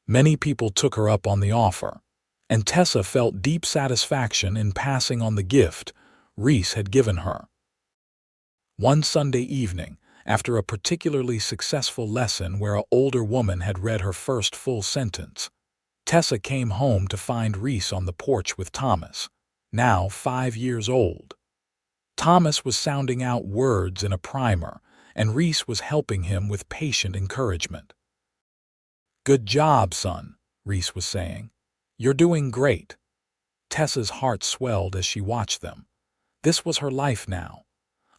Many people took her up on the offer, and Tessa felt deep satisfaction in passing on the gift Reese had given her. One Sunday evening, after a particularly successful lesson where an older woman had read her first full sentence, Tessa came home to find Reese on the porch with Thomas, now 5 years old. Thomas was sounding out words in a primer, and Reese was helping him with patient encouragement. "Good job, son," Reese was saying. "You're doing great." Tessa's heart swelled as she watched them. This was her life now.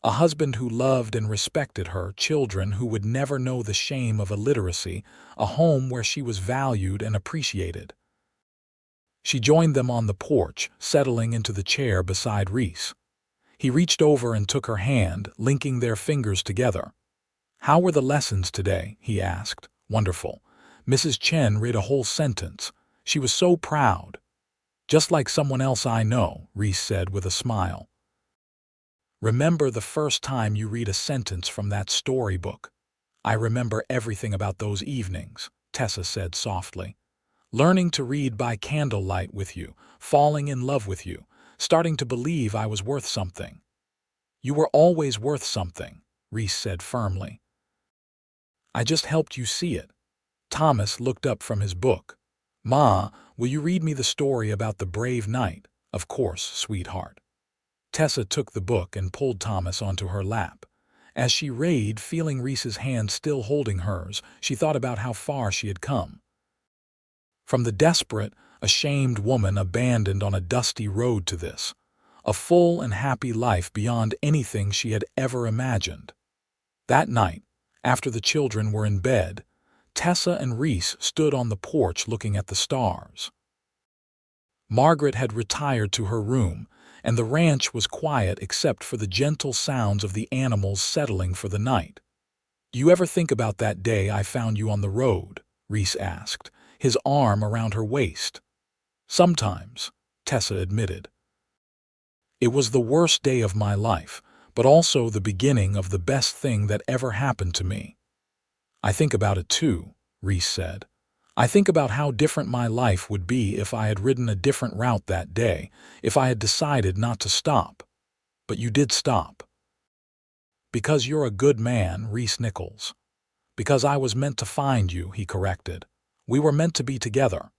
A husband who loved and respected her, children who would never know the shame of illiteracy, a home where she was valued and appreciated. She joined them on the porch, settling into the chair beside Reese. He reached over and took her hand, linking their fingers together. "How were the lessons today?" he asked. "Wonderful. Mrs. Chen read a whole sentence. She was so proud." "Just like someone else I know," Reese said with a smile. "Remember the first time you read a sentence from that storybook?" "I remember everything about those evenings," Tessa said softly. "Learning to read by candlelight with you, falling in love with you, starting to believe I was worth something." "You were always worth something," Reese said firmly. "I just helped you see it." Thomas looked up from his book. "Ma, will you read me the story about the brave knight?" "Of course, sweetheart." Tessa took the book and pulled Thomas onto her lap. As she read, feeling Reese's hand still holding hers, she thought about how far she had come. From the desperate, ashamed woman abandoned on a dusty road to this, a full and happy life beyond anything she had ever imagined. That night, after the children were in bed, Tessa and Reese stood on the porch looking at the stars. Margaret had retired to her room, and the ranch was quiet except for the gentle sounds of the animals settling for the night. "Do you ever think about that day I found you on the road?" Reese asked, his arm around her waist. "Sometimes," Tessa admitted. "It was the worst day of my life, but also the beginning of the best thing that ever happened to me." "I think about it too," Reese said. "I think about how different my life would be if I had ridden a different route that day, if I had decided not to stop. But you did stop." "Because you're a good man, Reese Nichols." "Because I was meant to find you," he corrected. "We were meant to be together."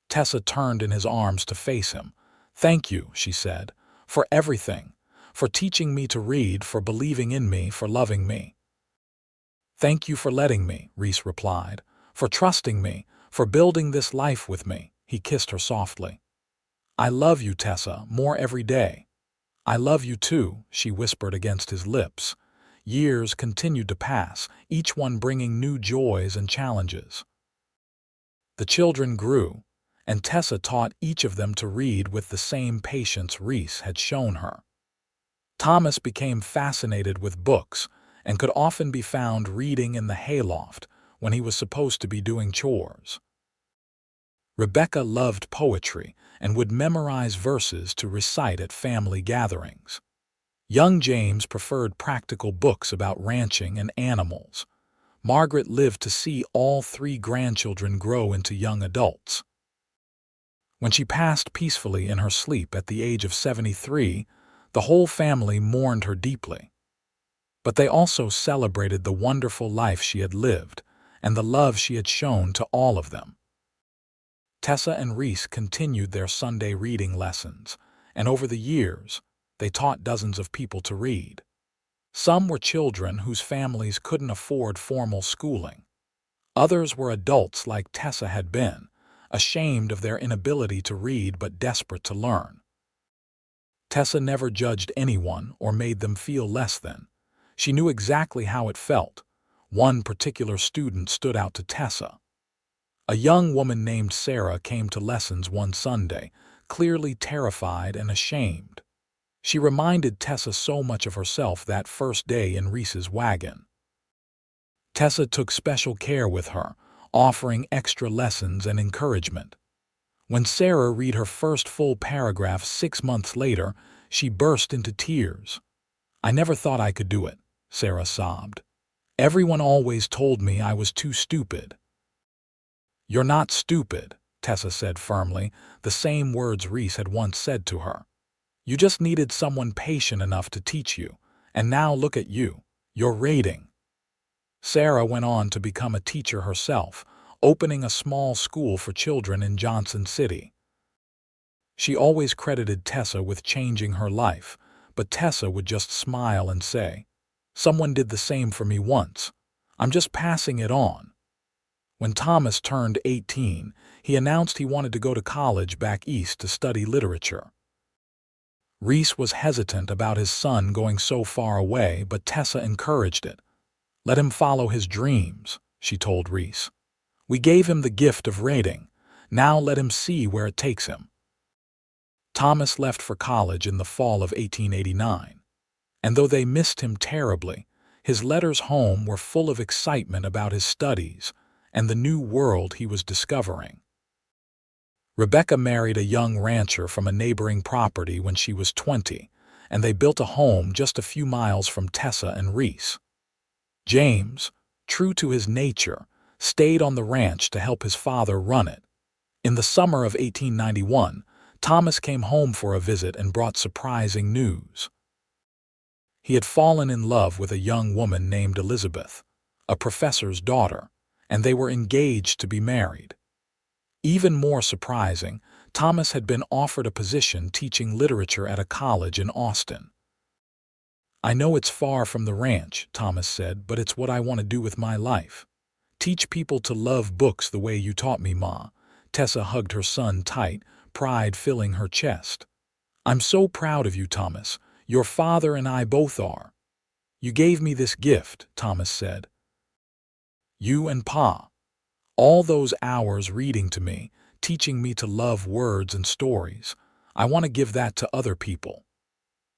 Tessa turned in his arms to face him. "Thank you," she said, "for everything, for teaching me to read, for believing in me, for loving me." "Thank you for letting me," Reese replied, "for trusting me, for building this life with me." He kissed her softly. "I love you, Tessa, more every day." "I love you too," she whispered against his lips. Years continued to pass, each one bringing new joys and challenges. The children grew, and Tessa taught each of them to read with the same patience Reese had shown her. Thomas became fascinated with books and could often be found reading in the hayloft when he was supposed to be doing chores. Rebecca loved poetry and would memorize verses to recite at family gatherings. Young James preferred practical books about ranching and animals. Margaret lived to see all 3 grandchildren grow into young adults. When she passed peacefully in her sleep at the age of 73, the whole family mourned her deeply. But they also celebrated the wonderful life she had lived and the love she had shown to all of them. Tessa and Reese continued their Sunday reading lessons, and over the years, they taught dozens of people to read. Some were children whose families couldn't afford formal schooling. Others were adults like Tessa had been, ashamed of their inability to read but desperate to learn. Tessa never judged anyone or made them feel less than. She knew exactly how it felt. One particular student stood out to Tessa. A young woman named Sarah came to lessons one Sunday, clearly terrified and ashamed. She reminded Tessa so much of herself that first day in Reese's wagon. Tessa took special care with her, offering extra lessons and encouragement. When Sarah read her first full paragraph 6 months later, she burst into tears. "I never thought I could do it," Sarah sobbed. "Everyone always told me I was too stupid." "You're not stupid," Tessa said firmly, the same words Reese had once said to her. "You just needed someone patient enough to teach you, and now look at you. You're rating." Sarah went on to become a teacher herself, opening a small school for children in Johnson City. She always credited Tessa with changing her life, but Tessa would just smile and say, "Someone did the same for me once. I'm just passing it on." When Thomas turned 18, he announced he wanted to go to college back east to study literature. Reese was hesitant about his son going so far away, but Tessa encouraged it. "Let him follow his dreams," she told Reese. "We gave him the gift of rating. Now let him see where it takes him." Thomas left for college in the fall of 1889, and though they missed him terribly, his letters home were full of excitement about his studies and the new world he was discovering. Rebecca married a young rancher from a neighboring property when she was 20, and they built a home just a few miles from Tessa and Reese. James, true to his nature, stayed on the ranch to help his father run it. In the summer of 1891, Thomas came home for a visit and brought surprising news. He had fallen in love with a young woman named Elizabeth, a professor's daughter, and they were engaged to be married. Even more surprising, Thomas had been offered a position teaching literature at a college in Austin. "I know it's far from the ranch," Thomas said, "but it's what I want to do with my life. Teach people to love books the way you taught me, Ma." Tessa hugged her son tight, pride filling her chest. "I'm so proud of you, Thomas. Your father and I both are." "You gave me this gift," Thomas said. "You and Pa. All those hours reading to me, teaching me to love words and stories. I want to give that to other people."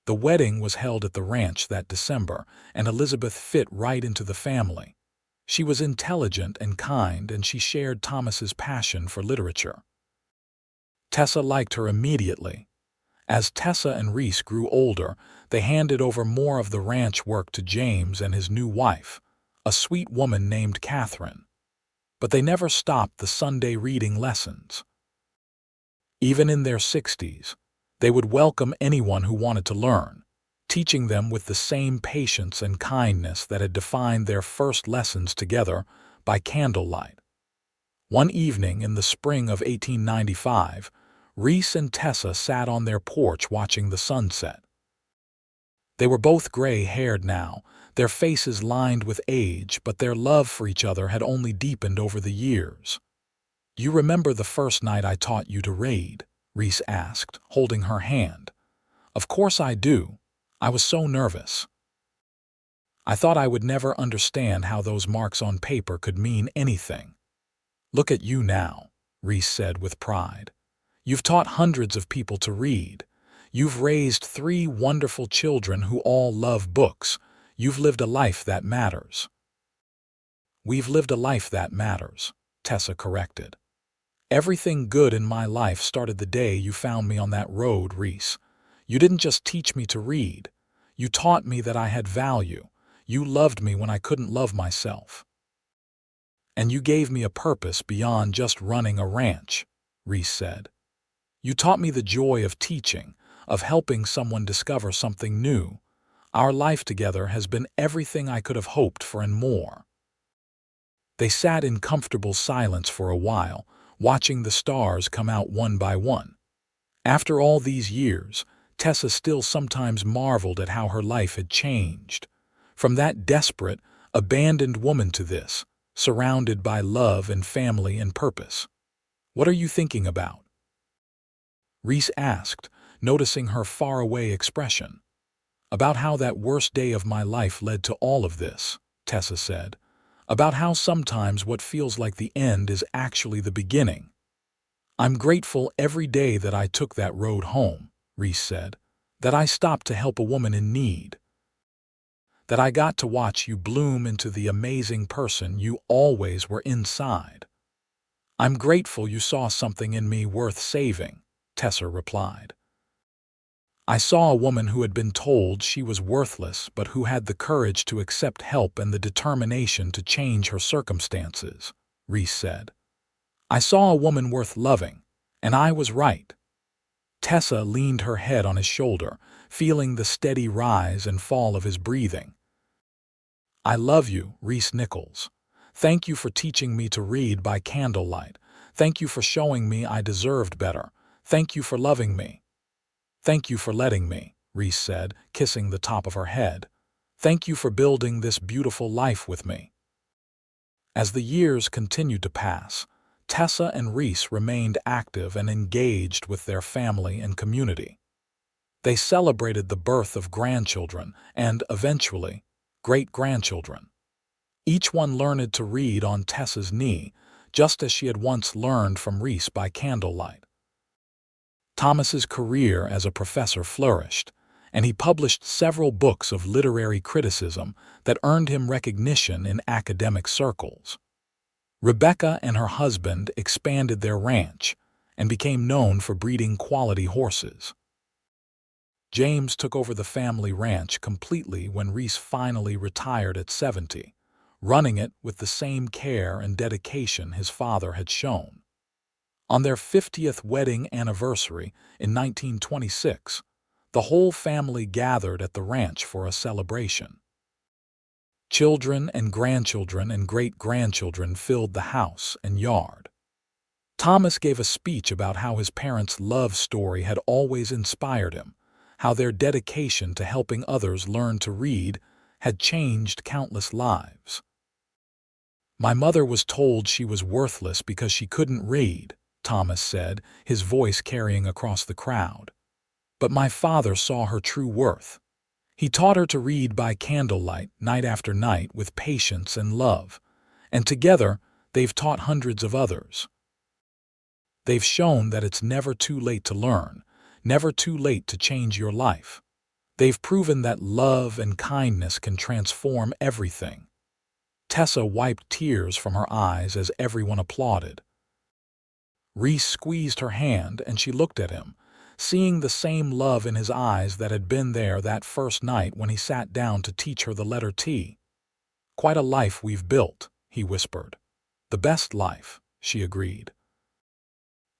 The wedding was held at the ranch that December, and Elizabeth fit right into the family. She was intelligent and kind, and she shared Thomas's passion for literature. Tessa liked her immediately. As Tessa and Reese grew older, they handed over more of the ranch work to James and his new wife, a sweet woman named Catherine. But they never stopped the Sunday reading lessons. Even in their 60s, they would welcome anyone who wanted to learn, teaching them with the same patience and kindness that had defined their first lessons together by candlelight. One evening in the spring of 1895, Reese and Tessa sat on their porch watching the sunset. They were both gray-haired now, their faces lined with age, but their love for each other had only deepened over the years. "You remember the first night I taught you to read?" Reese asked, holding her hand. "Of course I do. I was so nervous. I thought I would never understand how those marks on paper could mean anything." "Look at you now," Reese said with pride. "You've taught hundreds of people to read. You've raised 3 wonderful children who all love books. You've lived a life that matters." "We've lived a life that matters," Tessa corrected. "Everything good in my life started the day you found me on that road, Reese. You didn't just teach me to read. You taught me that I had value. You loved me when I couldn't love myself. And you gave me a purpose beyond just running a ranch," Reese said. "You taught me the joy of teaching, of helping someone discover something new. Our life together has been everything I could have hoped for and more." They sat in comfortable silence for a while, watching the stars come out one by one. After all these years, Tessa still sometimes marveled at how her life had changed. From that desperate, abandoned woman to this, surrounded by love and family and purpose. "What are you thinking about?" Reese asked, noticing her faraway expression. "About how that worst day of my life led to all of this," Tessa said. "About how sometimes what feels like the end is actually the beginning." "I'm grateful every day that I took that road home," Reese said. "That I stopped to help a woman in need. That I got to watch you bloom into the amazing person you always were inside. I'm grateful you saw something in me worth saving, Tessa replied. I saw a woman who had been told she was worthless but who had the courage to accept help and the determination to change her circumstances, Reese said. I saw a woman worth loving, and I was right. Tessa leaned her head on his shoulder, feeling the steady rise and fall of his breathing. I love you, Reese Nichols. Thank you for teaching me to read by candlelight. Thank you for showing me I deserved better. Thank you for loving me. Thank you for letting me, Reese said, kissing the top of her head. Thank you for building this beautiful life with me. As the years continued to pass, Tessa and Reese remained active and engaged with their family and community. They celebrated the birth of grandchildren and, eventually, great-grandchildren. Each one learned to read on Tessa's knee, just as she had once learned from Reese by candlelight. Thomas's career as a professor flourished, and he published several books of literary criticism that earned him recognition in academic circles. Rebecca and her husband expanded their ranch and became known for breeding quality horses. James took over the family ranch completely when Reese finally retired at 70, running it with the same care and dedication his father had shown. On their 50th wedding anniversary in 1926, the whole family gathered at the ranch for a celebration. Children and grandchildren and great-grandchildren filled the house and yard. Thomas gave a speech about how his parents' love story had always inspired him, how their dedication to helping others learn to read had changed countless lives. My mother was told she was worthless because she couldn't read, Thomas said, his voice carrying across the crowd. But my father saw her true worth. He taught her to read by candlelight night after night with patience and love, and together they've taught hundreds of others. They've shown that it's never too late to learn, never too late to change your life. They've proven that love and kindness can transform everything. Tessa wiped tears from her eyes as everyone applauded. Reese squeezed her hand and she looked at him, seeing the same love in his eyes that had been there that first night when he sat down to teach her the letter T. Quite a life we've built, he whispered. The best life, she agreed.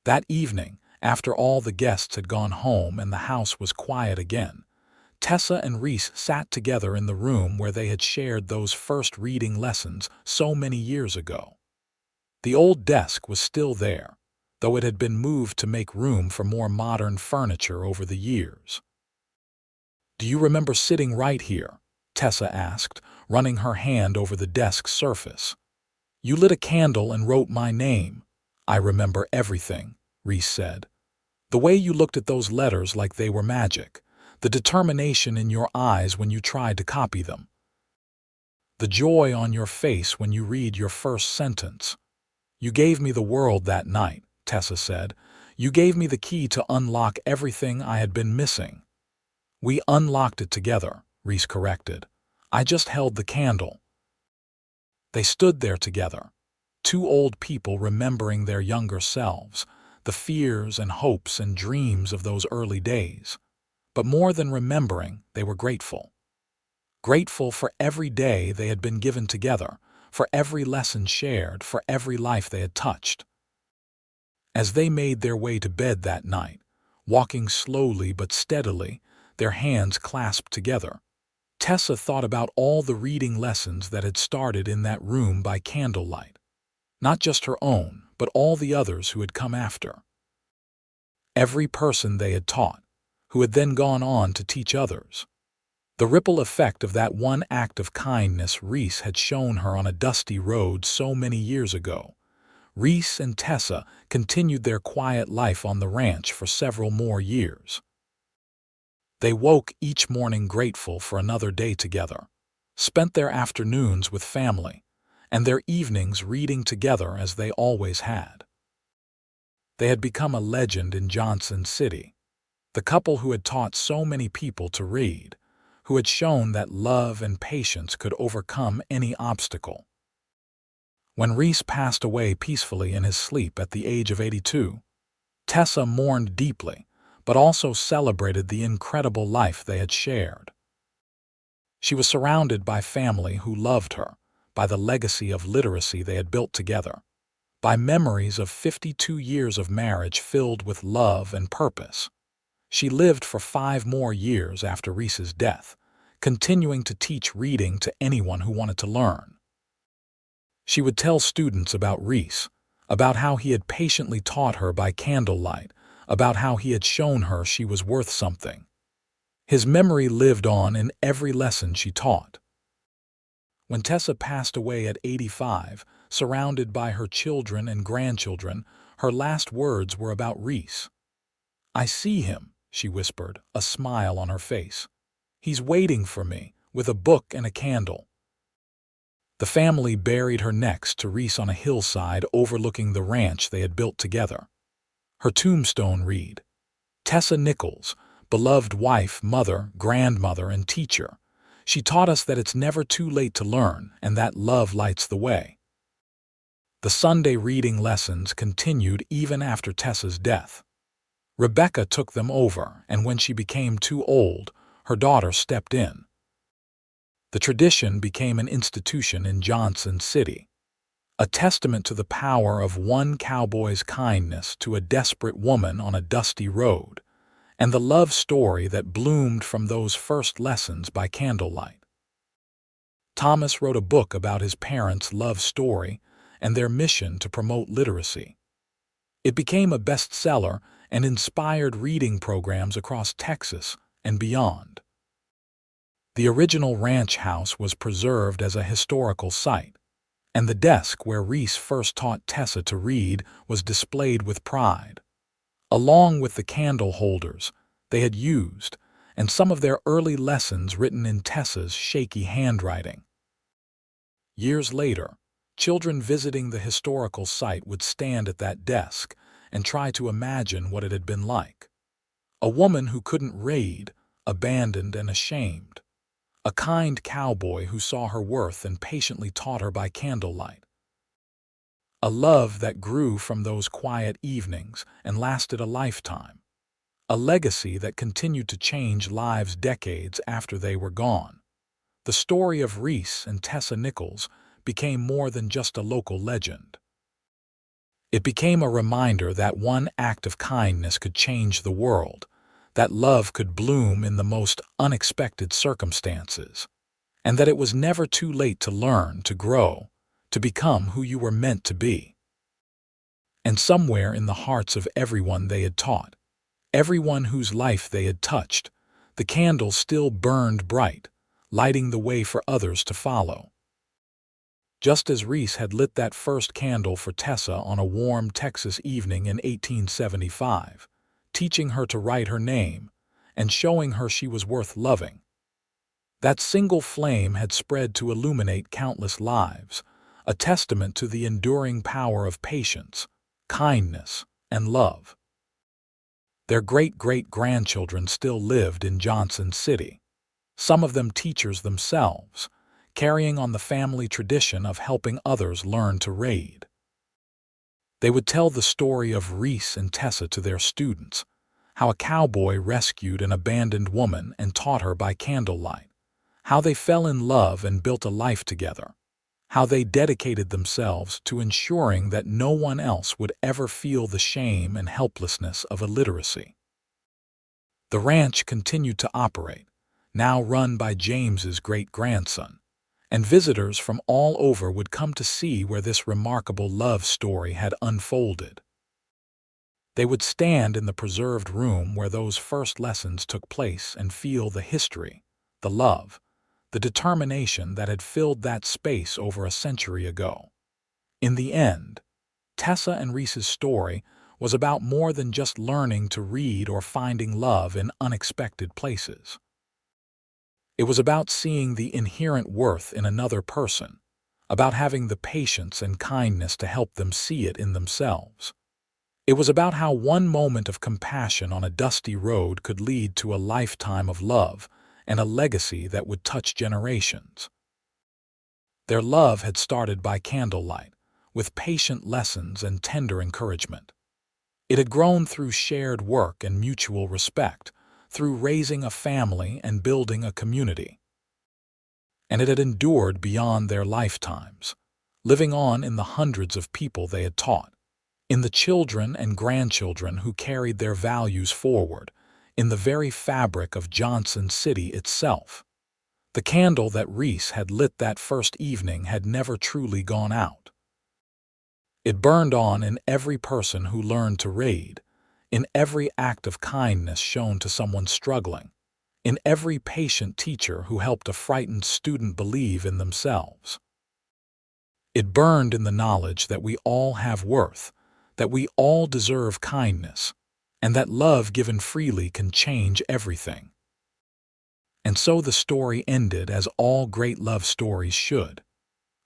That evening, after all the guests had gone home and the house was quiet again, Tessa and Reese sat together in the room where they had shared those first reading lessons so many years ago. The old desk was still there, though it had been moved to make room for more modern furniture over the years. Do you remember sitting right here? Tessa asked, running her hand over the desk's surface. You lit a candle and wrote my name. I remember everything, Reese said. The way you looked at those letters like they were magic, the determination in your eyes when you tried to copy them, the joy on your face when you read your first sentence. You gave me the world that night, Tessa said. You gave me the key to unlock everything I had been missing. We unlocked it together, Reese corrected. I just held the candle. They stood there together, two old people remembering their younger selves, the fears and hopes and dreams of those early days. But more than remembering, they were grateful. Grateful for every day they had been given together, for every lesson shared, for every life they had touched. As they made their way to bed that night, walking slowly but steadily, their hands clasped together, Tessa thought about all the reading lessons that had started in that room by candlelight. Not just her own, but all the others who had come after. Every person they had taught, who had then gone on to teach others. The ripple effect of that one act of kindness Reese had shown her on a dusty road so many years ago. Reese and Tessa continued their quiet life on the ranch for several more years. They woke each morning grateful for another day together, spent their afternoons with family, and their evenings reading together as they always had. They had become a legend in Johnson City, the couple who had taught so many people to read, who had shown that love and patience could overcome any obstacle. When Reese passed away peacefully in his sleep at the age of 82, Tessa mourned deeply, but also celebrated the incredible life they had shared. She was surrounded by family who loved her, by the legacy of literacy they had built together, by memories of 52 years of marriage filled with love and purpose. She lived for 5 more years after Reese's death, continuing to teach reading to anyone who wanted to learn. She would tell students about Reese, about how he had patiently taught her by candlelight, about how he had shown her she was worth something. His memory lived on in every lesson she taught. When Tessa passed away at 85, surrounded by her children and grandchildren, her last words were about Reese. "I see him," she whispered, a smile on her face. "He's waiting for me, with a book and a candle." The family buried her next to Reese on a hillside overlooking the ranch they had built together. Her tombstone read, "Tessa Nichols, beloved wife, mother, grandmother, and teacher. She taught us that it's never too late to learn and that love lights the way." The Sunday reading lessons continued even after Tessa's death. Rebecca took them over, and when she became too old, her daughter stepped in. The tradition became an institution in Johnson City, a testament to the power of one cowboy's kindness to a desperate woman on a dusty road, and the love story that bloomed from those first lessons by candlelight. Thomas wrote a book about his parents' love story and their mission to promote literacy. It became a bestseller and inspired reading programs across Texas and beyond. The original ranch house was preserved as a historical site, and the desk where Reese first taught Tessa to read was displayed with pride, along with the candle holders they had used and some of their early lessons written in Tessa's shaky handwriting. Years later, children visiting the historical site would stand at that desk and try to imagine what it had been like. A woman who couldn't read, abandoned and ashamed. A kind cowboy who saw her worth and patiently taught her by candlelight. A love that grew from those quiet evenings and lasted a lifetime. A legacy that continued to change lives decades after they were gone. The story of Reese and Tessa Nichols became more than just a local legend. It became a reminder that one act of kindness could change the world, that love could bloom in the most unexpected circumstances, and that it was never too late to learn, to grow, to become who you were meant to be. And somewhere in the hearts of everyone they had taught, everyone whose life they had touched, the candle still burned bright, lighting the way for others to follow. Just as Reese had lit that first candle for Tessa on a warm Texas evening in 1875, teaching her to write her name and showing her she was worth loving. That single flame had spread to illuminate countless lives, a testament to the enduring power of patience, kindness, and love. Their great-great-grandchildren still lived in Johnson City, some of them teachers themselves, carrying on the family tradition of helping others learn to read. They would tell the story of Reese and Tessa to their students, how a cowboy rescued an abandoned woman and taught her by candlelight, how they fell in love and built a life together, how they dedicated themselves to ensuring that no one else would ever feel the shame and helplessness of illiteracy. The ranch continued to operate, now run by James's great-grandson, and visitors from all over would come to see where this remarkable love story had unfolded. They would stand in the preserved room where those first lessons took place and feel the history, the love, the determination that had filled that space over a century ago. In the end, Tessa and Reese's story was about more than just learning to read or finding love in unexpected places. It was about seeing the inherent worth in another person, about having the patience and kindness to help them see it in themselves. It was about how one moment of compassion on a dusty road could lead to a lifetime of love and a legacy that would touch generations. Their love had started by candlelight, with patient lessons and tender encouragement. It had grown through shared work and mutual respect, through raising a family and building a community. And it had endured beyond their lifetimes, living on in the hundreds of people they had taught, in the children and grandchildren who carried their values forward, in the very fabric of Johnson City itself. The candle that Reese had lit that first evening had never truly gone out. It burned on in every person who learned to read, in every act of kindness shown to someone struggling, in every patient teacher who helped a frightened student believe in themselves. It burned in the knowledge that we all have worth, that we all deserve kindness, and that love given freely can change everything. And so the story ended as all great love stories should,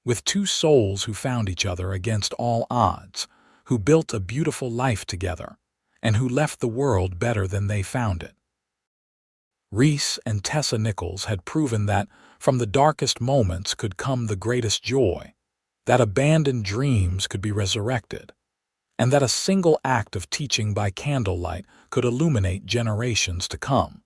with two souls who found each other against all odds, who built a beautiful life together, and who left the world better than they found it. Reese and Tessa Nichols had proven that from the darkest moments could come the greatest joy, that abandoned dreams could be resurrected, and that a single act of teaching by candlelight could illuminate generations to come.